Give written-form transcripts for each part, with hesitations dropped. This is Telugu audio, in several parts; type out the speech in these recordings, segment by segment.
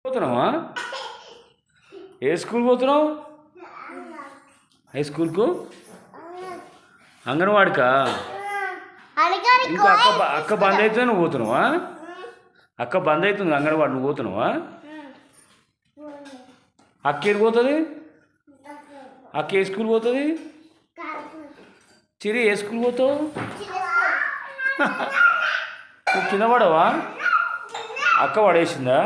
పోతున్నావా? ఏ స్కూల్ పోతున్నావు? హై స్కూల్కు, అంగన్వాడికా? ఇంకా అక్క బంద్ అవుతుంది, నువ్వు పోతున్నావా? అక్క బంద్ అవుతుంది అంగన్వాడి, నువ్వు పోతున్నావా? అక్క ఏడు పోతుంది? అక్క ఏ స్కూల్ పోతుంది? చిరి ఏ స్కూల్ పోతావు? నువ్వు కింద పడవా? అక్క పడేసిందా?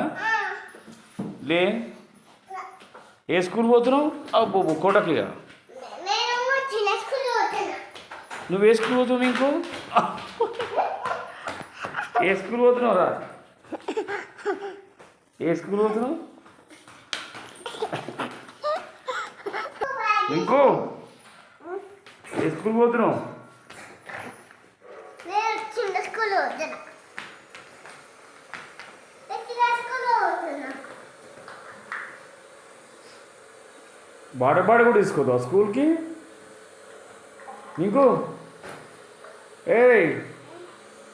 లే, ఏ స్కూల్ పోతున్నావు? అబ్బో కోటకిగా. నువ్వు ఏ స్కూల్ పోతున్నావు? నీకు ఏ స్కూల్ పోతున్నావు రా? ఏ స్కూల్ పోతున్నావు? ఇంకో ఏ స్కూల్ పోతున్నావు? బాడ కూడా తీసుకోదావు స్కూల్కి? నీకు ఏ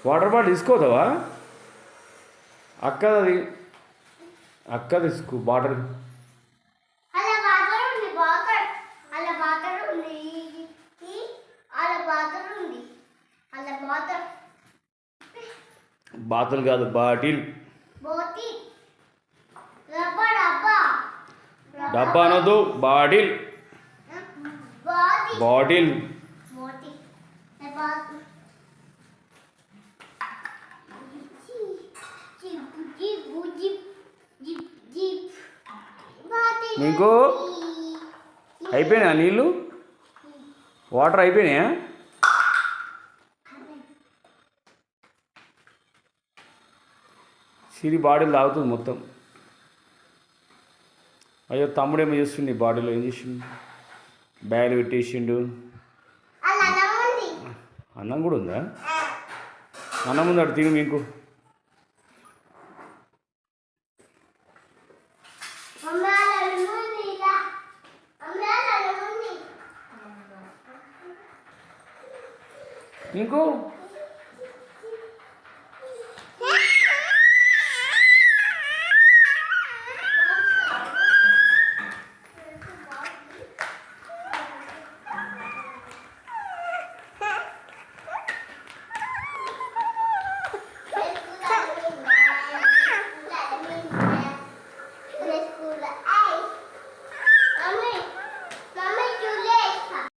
వాటర్ బాటిల్ తీసుకోదావా? అక్కది తీసుకో బాటిల్. బాతులు కాదు, బాటిల్. డబ్బా అనొద్దు, బాటిల్. బాటిల్. నీకు అయిపోయినా నీళ్ళు? వాటర్ అయిపోయినాయా? సిరి బాడీలు తాగుతుంది మొత్తం. అయ్యో తమ్ముడు ఏమో చేస్తుండు, బాడీలో ఏం చేసిండు? బ్యాగులు పెట్టేసిండు. అన్నం కూడా ఉందా? అన్నం ఉంది, అటు తిని మీకు. నీకు